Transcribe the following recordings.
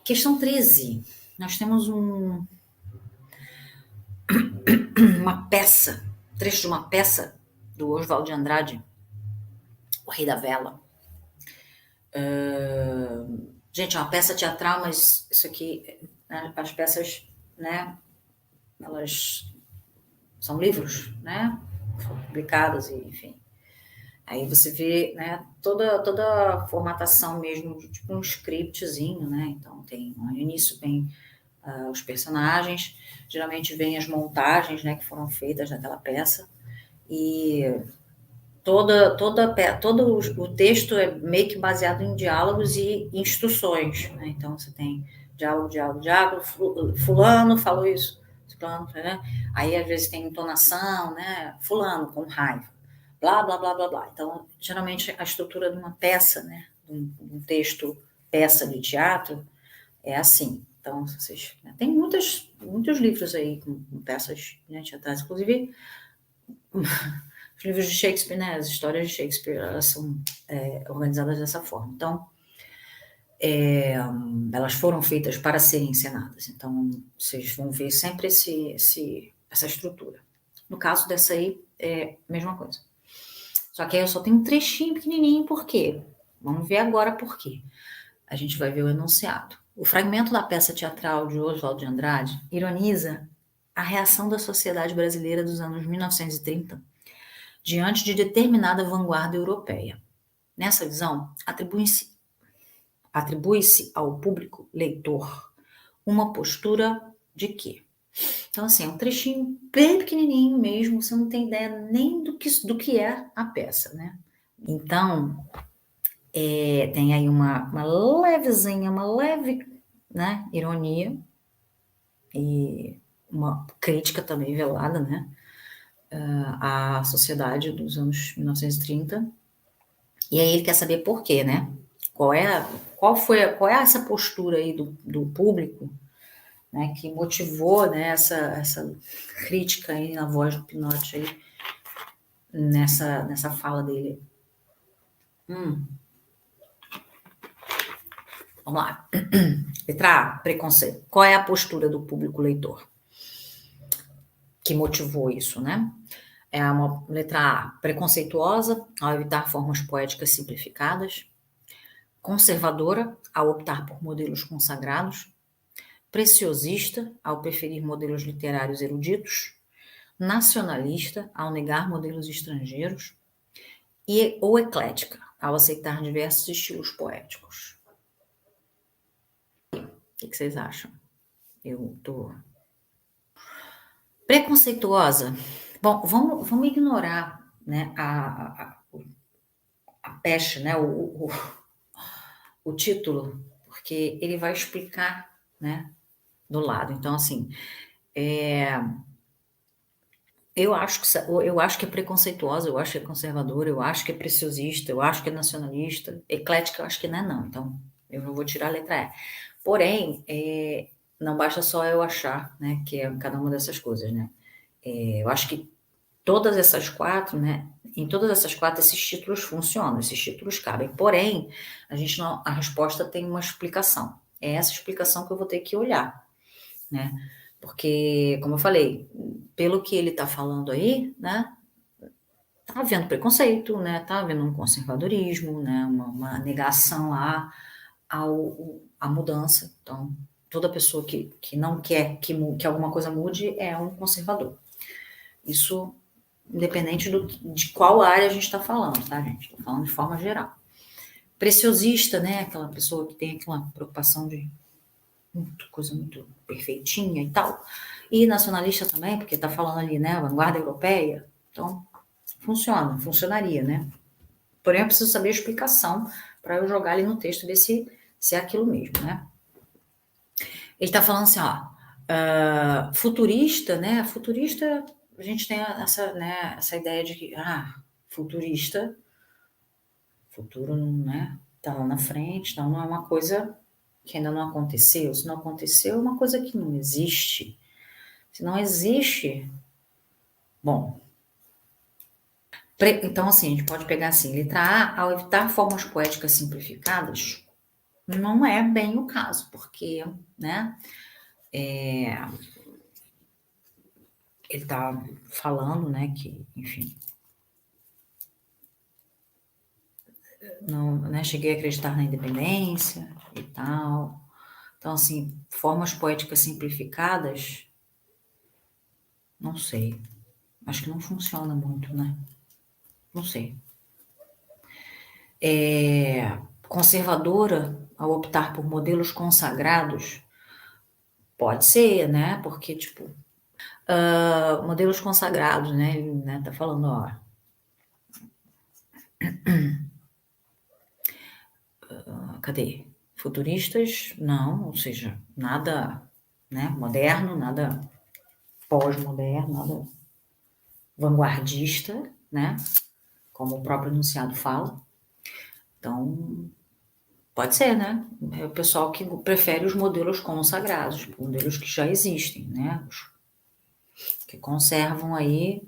Questão 13. Nós temos uma peça, trecho de uma peça do Oswald de Andrade, O Rei da Vela. Gente, é uma peça teatral, mas isso aqui, as peças, né, elas são livros, né, foram publicadas e, enfim. Aí você vê, né, toda a formatação mesmo, tipo um scriptzinho, né, então tem, no início vem os personagens, geralmente vem as montagens, né, que foram feitas naquela peça, e todo o texto é meio que baseado em diálogos e instruções, né? Então você tem diálogo, fulano falou isso, fulano, né? Aí às vezes tem entonação, né? Fulano com raiva, blá, blá, blá, blá, blá. Então, geralmente a estrutura de uma peça, né? De um texto, peça de teatro, é assim. Então, vocês, né? Tem muitos livros aí com peças, né, teatrais, inclusive os livros de Shakespeare, né, as histórias de Shakespeare, elas são organizadas dessa forma. Então, elas foram feitas para serem encenadas. Então, vocês vão ver sempre essa estrutura. No caso dessa aí, é a mesma coisa. Só que aí eu só tenho um trechinho pequenininho, por quê? Vamos ver agora por quê. A gente vai ver o enunciado. O fragmento da peça teatral de Oswald de Andrade ironiza a reação da sociedade brasileira dos anos 1930 diante de determinada vanguarda europeia. Nessa visão, atribui-se ao público leitor uma postura de quê? Então, assim, é um trechinho bem pequenininho mesmo, você não tem ideia nem do que é a peça, né? Então, tem aí uma levezinha, uma leve, né, ironia e uma crítica também velada, né, à sociedade dos anos 1930. E aí ele quer saber por quê, né? Qual é essa postura aí do público, né, que motivou, né, essa crítica aí na voz do Pinotti aí, nessa fala dele. Vamos lá. Letra A, preconceito. Qual é a postura do público leitor que motivou isso, né? É uma letra A, preconceituosa, ao evitar formas poéticas simplificadas, conservadora, ao optar por modelos consagrados, preciosista, ao preferir modelos literários eruditos, nacionalista, ao negar modelos estrangeiros, ou eclética, ao aceitar diversos estilos poéticos. O que vocês acham? Eu tô preconceituosa. Bom, vamos ignorar, né, a peste, né, o título, porque ele vai explicar, né, do lado. Então, assim, eu acho que é preconceituosa, eu acho que é conservadora, eu acho que é preciosista, eu acho que é nacionalista, eclética eu acho que não é não, então eu não vou tirar a letra E. Porém, não basta só eu achar, né, que é cada uma dessas coisas, né. Eu acho que todas essas quatro, né, em todas essas quatro esses títulos funcionam, esses títulos cabem. Porém, a resposta tem uma explicação. É essa explicação que eu vou ter que olhar, né? Porque, como eu falei, pelo que ele está falando aí, né, tá havendo preconceito, né, tá havendo um conservadorismo, né, uma negação à mudança. Então, toda pessoa que não quer que alguma coisa mude é um conservador. Isso independente de qual área a gente está falando, tá, gente? Estou falando de forma geral. Preciosista, né, aquela pessoa que tem aquela preocupação de coisa muito perfeitinha e tal. E nacionalista também, porque está falando ali, né, vanguarda europeia. Então, funcionaria, né? Porém, eu preciso saber a explicação para eu jogar ali no texto e ver se é aquilo mesmo, né? Ele está falando assim, ó, futurista, né? Futurista, a gente tem essa ideia de que, futurista, futuro, né? Tá lá na frente, então não é uma coisa que ainda não aconteceu. Se não aconteceu, é uma coisa que não existe. Se não existe, bom. Então, assim, a gente pode pegar assim, letra A, ao evitar formas poéticas simplificadas, não é bem o caso, porque, né, ele tá falando, né, que, enfim, não, né, cheguei a acreditar na independência e tal. Então, assim, formas poéticas simplificadas, não sei. Acho que não funciona muito, né? Não sei. Conservadora ao optar por modelos consagrados? Pode ser, né? Porque, tipo, modelos consagrados, né? Ele, né, tá falando, ó, cadê? Futuristas? Não, ou seja, nada, né, moderno, nada pós-moderno, nada vanguardista, né? Como o próprio enunciado fala. Então, pode ser, né? É o pessoal que prefere os modelos consagrados, modelos que já existem, né? Os que conservam aí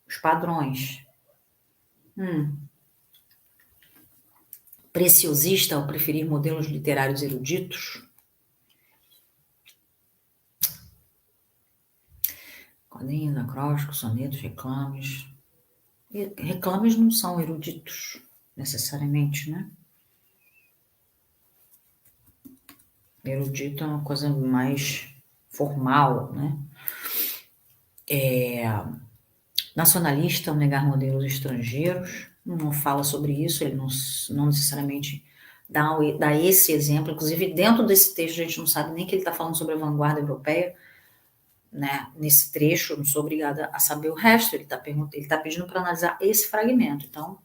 os padrões. Preciosista ao preferir modelos literários eruditos? Quadrinhos, acrósticos, sonetos, reclames. E reclames não são eruditos, necessariamente, né? Erudito é uma coisa mais formal, né? Nacionalista ao negar modelos estrangeiros, não fala sobre isso, ele não necessariamente dá esse exemplo, inclusive dentro desse texto a gente não sabe nem que ele está falando sobre a vanguarda europeia, né? Nesse trecho, eu não sou obrigada a saber o resto, ele está pedindo para analisar esse fragmento, então,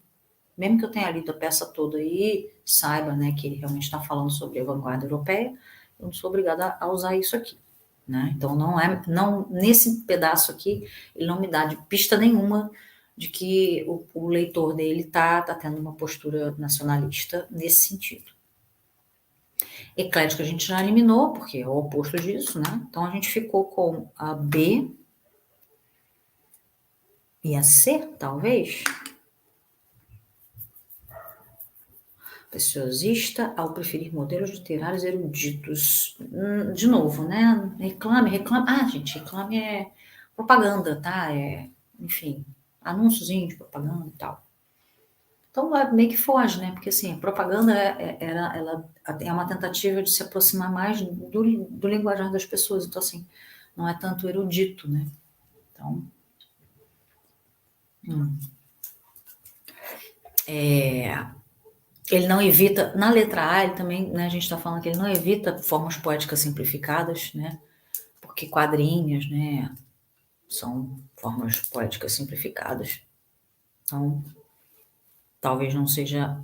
mesmo que eu tenha lido a peça toda e saiba, né, que ele realmente está falando sobre a vanguarda europeia, eu não sou obrigada a usar isso aqui. Né? Então não nesse pedaço aqui ele não me dá de pista nenhuma de que o leitor dele tá tendo uma postura nacionalista nesse sentido. Eclético a gente já eliminou porque é o oposto disso, né? Então a gente ficou com a B e a C, talvez. Preciosista ao preferir modelos literários eruditos. De novo, né? Reclame. Ah, gente, reclame é propaganda, tá? Enfim, anúnciozinho de propaganda e tal. Então, meio que foge, né? Porque, assim, a propaganda ela é uma tentativa de se aproximar mais do linguajar das pessoas. Então, assim, não é tanto erudito, né? Então, ele não evita, na letra A, ele também, né, a gente está falando que ele não evita formas poéticas simplificadas, né? Porque quadrinhos, né, são formas poéticas simplificadas. Então, talvez não seja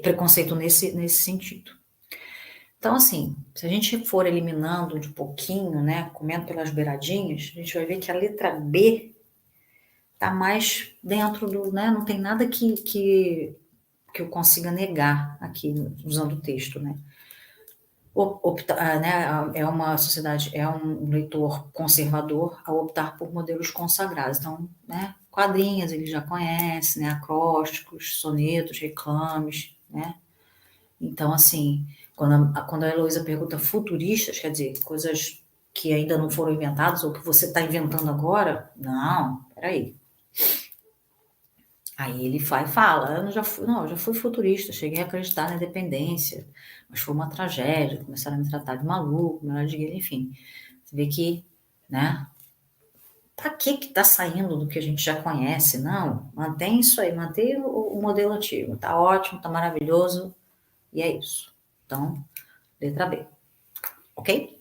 preconceito nesse sentido. Então, assim, se a gente for eliminando de pouquinho, né, comendo pelas beiradinhas, a gente vai ver que a letra B tá mais dentro do, né, não tem nada que eu consiga negar aqui usando o texto, né? Né, é uma sociedade, é um leitor conservador ao optar por modelos consagrados. Então, né, quadrinhos ele já conhece, né, acrósticos, sonetos, reclames, né? Então, assim, quando a Heloísa pergunta futuristas, quer dizer, coisas que ainda não foram inventadas ou que você está inventando agora, não, peraí. Aí ele vai e fala, eu já fui futurista, cheguei a acreditar na independência, mas foi uma tragédia, começaram a me tratar de maluco, melhor de guerra, enfim. Você vê que, né, pra que tá saindo do que a gente já conhece? Não, mantém isso aí, mantém o modelo antigo, tá ótimo, tá maravilhoso, e é isso. Então, letra B, ok?